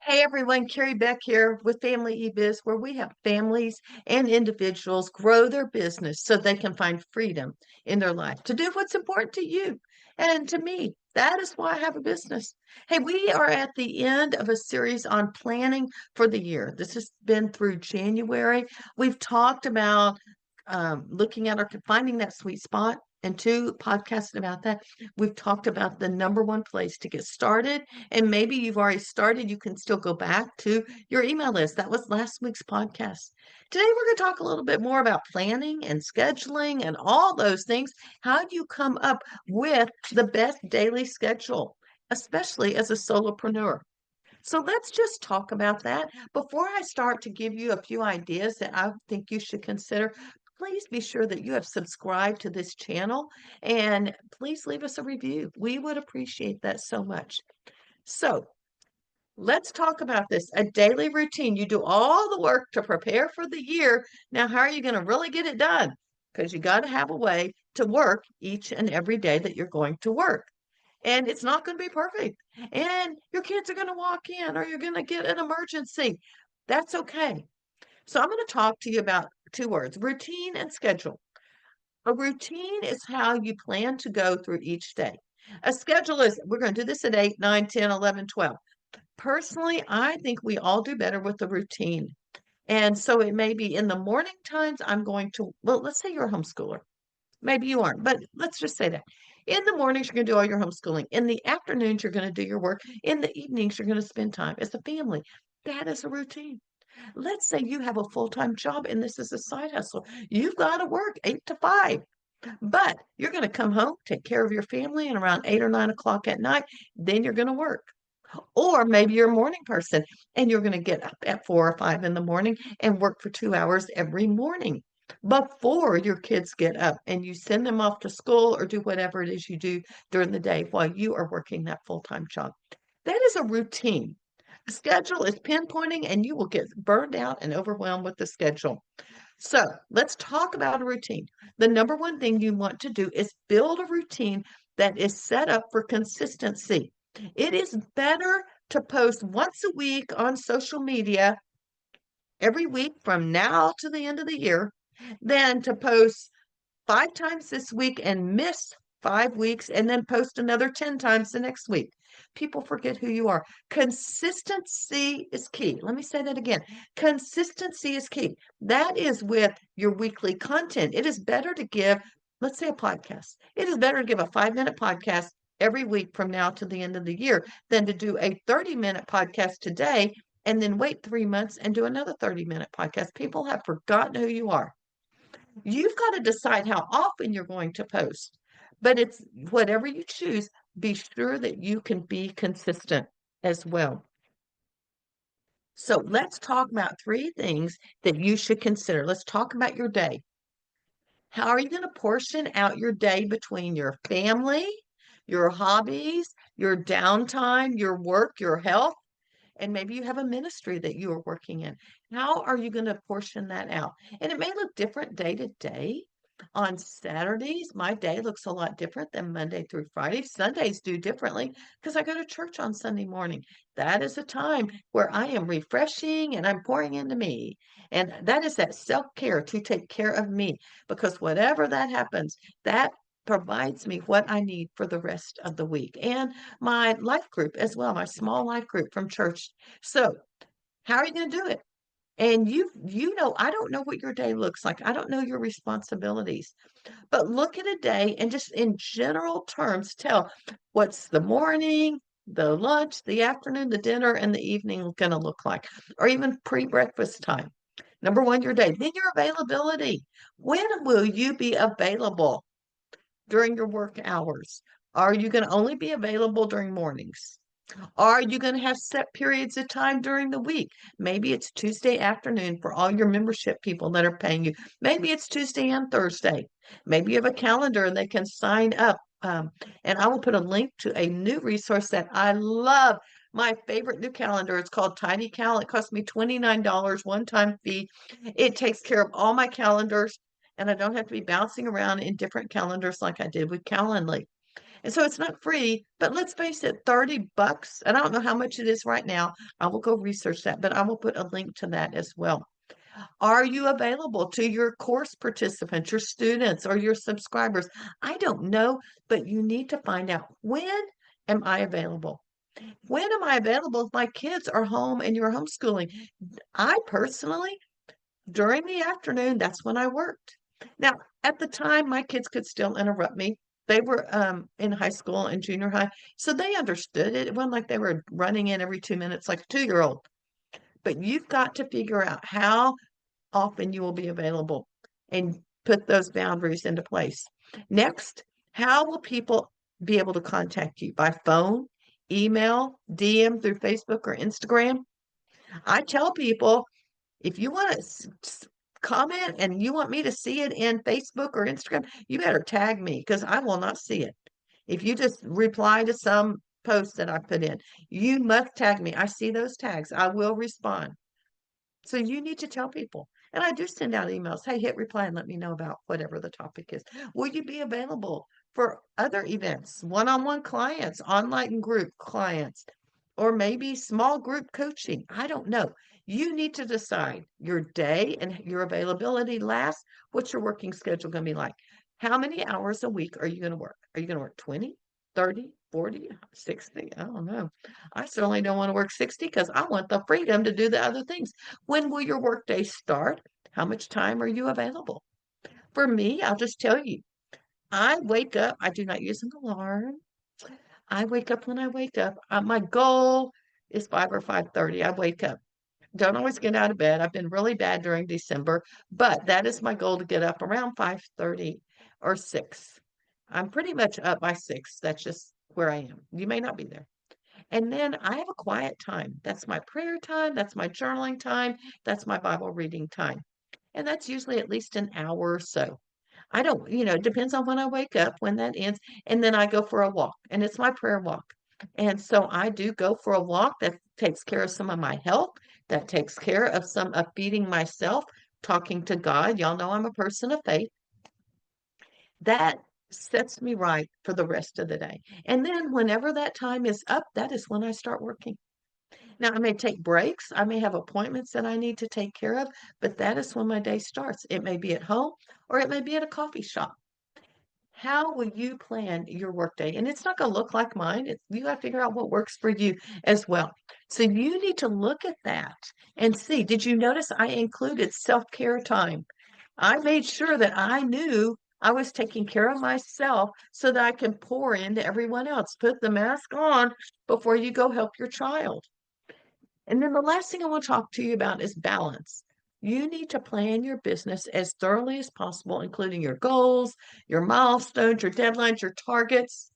Hey everyone, Carrie Beck here with Family eBiz, where we help families and individuals grow their business so they can find freedom in their life to do what's important to you and to me. That is why I have a business. Hey, we are at the end of a series on planning for the year. This has been through January. We've talked about looking at our finding that sweet spot and two podcasts about that. We've talked about the number one place to get started, and maybe you've already started. You can still go back to your email list. That was last week's podcast. Today, we're going to talk a little bit more about planning and scheduling and all those things. How do you come up with the best daily schedule, especially as a solopreneur? So let's just talk about that. Before I start to give you a few ideas that I think you should consider, please be sure that you have subscribed to this channel and please leave us a review. We would appreciate that so much. So let's talk about this. A daily routine. You do all the work to prepare for the year. Now, how are you going to really get it done? Because you got to have a way to work each and every day that you're going to work. And it's not going to be perfect. And your kids are going to walk in or you're going to get an emergency. That's okay. So I'm going to talk to you about two words, routine and schedule. A routine is how you plan to go through each day. A schedule is, we're going to do this at 8, 9, 10, 11, 12. Personally, I think we all do better with the routine. And so it may be in the morning times, I'm going to, well, let's say you're a homeschooler. Maybe you aren't, but let's just say that. In the mornings, you're going to do all your homeschooling. In the afternoons, you're going to do your work. In the evenings, you're going to spend time as a family. That is a routine. Let's say you have a full-time job and this is a side hustle. You've got to work 8 to 5, but you're going to come home, take care of your family, and around 8 or 9 o'clock at night, then you're going to work. Or maybe you're a morning person and you're going to get up at 4 or 5 in the morning and work for 2 hours every morning before your kids get up and you send them off to school or do whatever it is you do during the day while you are working that full-time job. That is a routine. The schedule is pinpointing and you will get burned out and overwhelmed with the schedule. So let's talk about a routine. The number one thing you want to do is build a routine that is set up for consistency. It is better to post once a week on social media every week from now to the end of the year than to post 5 times this week and miss 5 weeks and then post another 10 times the next week. People forget who you are. Consistency is key. Let me say that again. Consistency is key. That is with your weekly content. It is better to give, let's say, a podcast. It is better to give a 5-minute podcast every week from now to the end of the year than to do a 30-minute podcast today and then wait 3 months and do another 30-minute podcast. People have forgotten who you are. You've got to decide how often you're going to post, but it's whatever you choose, be sure that you can be consistent as well. So let's talk about 3 things that you should consider. Let's talk about your day. How are you going to portion out your day between your family, your hobbies, your downtime, your work, your health? And maybe you have a ministry that you are working in. How are you going to portion that out? And it may look different day to day. On Saturdays, my day looks a lot different than Monday through Friday. Sundays do differently because I go to church on Sunday morning. That is a time where I am refreshing and I'm pouring into me. And that is that self-care to take care of me because whatever that happens, that provides me what I need for the rest of the week. And my life group as well, my small life group from church. So, how are you going to do it? And you know, I don't know what your day looks like. I don't know your responsibilities. But look at a day and just in general terms tell what's the morning, the lunch, the afternoon, the dinner, and the evening going to look like, or even pre-breakfast time. Number one, your day. Then your availability. When will you be available during your work hours? Are you going to only be available during mornings? Are you going to have set periods of time during the week? Maybe it's Tuesday afternoon for all your membership people that are paying you. Maybe it's Tuesday and Thursday. Maybe you have a calendar and they can sign up. And I will put a link to a new resource that I love. My favorite new calendar. It's called Tiny Cal. It cost me $29 one-time fee. It takes care of all my calendars, and I don't have to be bouncing around in different calendars like I did with Calendly. And so it's not free, but let's face it, $30, and I don't know how much it is right now. I will go research that, but I will put a link to that as well. Are you available to your course participants, your students, or your subscribers? I don't know, but you need to find out, when am I available? When am I available if my kids are home and you're homeschooling? I personally, during the afternoon, that's when I worked. Now, at the time, my kids could still interrupt me. They were in high school and junior high, so they understood it. It wasn't like they were running in every 2 minutes like a 2-year-old. But you've got to figure out how often you will be available and put those boundaries into place. Next, how will people be able to contact you? By phone, email, DM through Facebook or Instagram? I tell people, if you want to comment and you want me to see it in Facebook or Instagram, you better tag me because I will not see it. If you just reply to some post that I put in, you must tag me. I see those tags. I will respond. So you need to tell people. And I do send out emails. Hey, hit reply and let me know about whatever the topic is. Will you be available for other events, one-on-one clients, online group clients, or maybe small group coaching? I don't know. You need to decide your day and your availability last. What's your working schedule going to be like? How many hours a week are you going to work? Are you going to work 20, 30, 40, 60? I don't know. I certainly don't want to work 60 because I want the freedom to do the other things. When will your workday start? How much time are you available? For me, I'll just tell you, I wake up, I do not use an alarm. I wake up when I wake up. My goal is 5 or 5:30. I wake up. Don't always get out of bed. I've been really bad during December, but that is my goal, to get up around 5:30 or 6. I'm pretty much up by 6. That's just where I am. You may not be there. And then I have a quiet time. That's my prayer time. That's my journaling time. That's my Bible reading time. And that's usually at least an hour or so. I don't, it depends on when I wake up, when that ends. And then I go for a walk, and it's my prayer walk. And so I do go for a walk that takes care of some of my health, that takes care of some of feeding myself, talking to God. Y'all know I'm a person of faith. That sets me right for the rest of the day. And then whenever that time is up, that is when I start working. Now, I may take breaks. I may have appointments that I need to take care of, but that is when my day starts. It may be at home or it may be at a coffee shop. How will you plan your workday? And it's not going to look like mine. You got to figure out what works for you as well. So you need to look at that and see. Did you notice I included self-care time? I made sure that I knew I was taking care of myself so that I can pour into everyone else. Put the mask on before you go help your child. And then the last thing I want to talk to you about is balance. You need to plan your business as thoroughly as possible, including your goals, your milestones, your deadlines, your targets,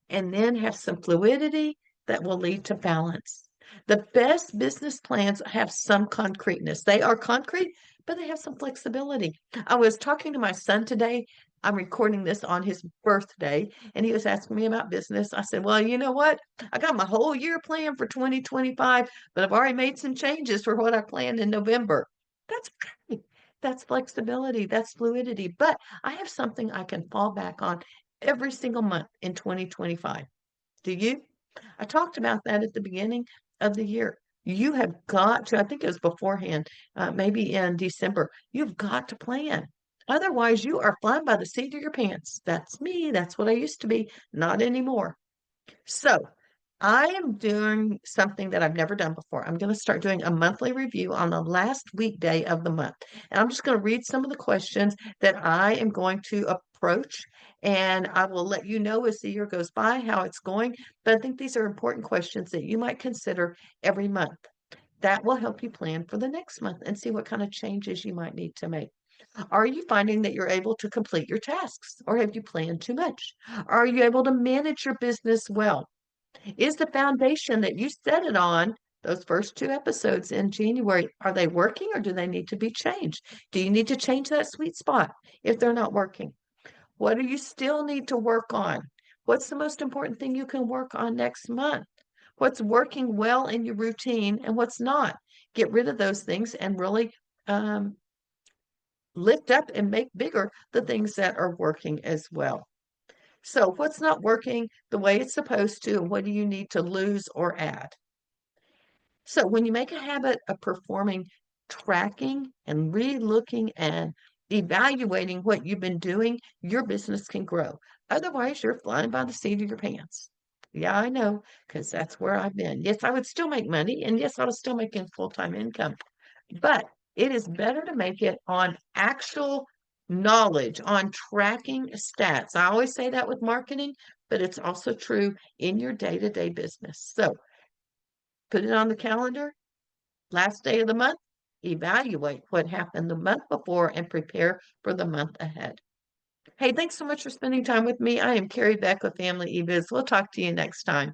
and then have some fluidity that will lead to balance. The best business plans have some concreteness. They are concrete, but they have some flexibility. I was talking to my son today. I'm recording this on his birthday, and he was asking me about business. I said, well, you know what? I got my whole year planned for 2025, but I've already made some changes for what I planned in November. That's great. That's flexibility. That's fluidity. But I have something I can fall back on every single month in 2025. Do you? I talked about that at the beginning of the year. You have got to, I think it was beforehand, maybe in December, you've got to plan. Otherwise, you are flying by the seat of your pants. That's me. That's what I used to be. Not anymore. So I am doing something that I've never done before. I'm going to start doing a monthly review on the last weekday of the month. And I'm just going to read some of the questions that I am going to approach. And I will let you know as the year goes by how it's going. But I think these are important questions that you might consider every month. That will help you plan for the next month and see what kind of changes you might need to make. Are you finding that you're able to complete your tasks, or have you planned too much? Are you able to manage your business well? Is the foundation that you set it on, those first 2 episodes in January, are they working or do they need to be changed? Do you need to change that sweet spot if they're not working? What do you still need to work on? What's the most important thing you can work on next month? What's working well in your routine and what's not? Get rid of those things and really lift up and make bigger the things that are working as well. So what's not working the way it's supposed to, and what do you need to lose or add? So when you make a habit of performing, tracking, and re-looking and evaluating what you've been doing, your business can grow. Otherwise, you're flying by the seat of your pants. Yeah, I know, because that's where I've been. Yes, I would still make money, and yes, I was still making full-time income. But it is better to make it on actual knowledge, on tracking stats. I always say that with marketing, but it's also true in your day-to-day business. So put it on the calendar, last day of the month, evaluate what happened the month before and prepare for the month ahead. Hey, thanks so much for spending time with me. I am Carrie Beck with Family eBiz. We'll talk to you next time.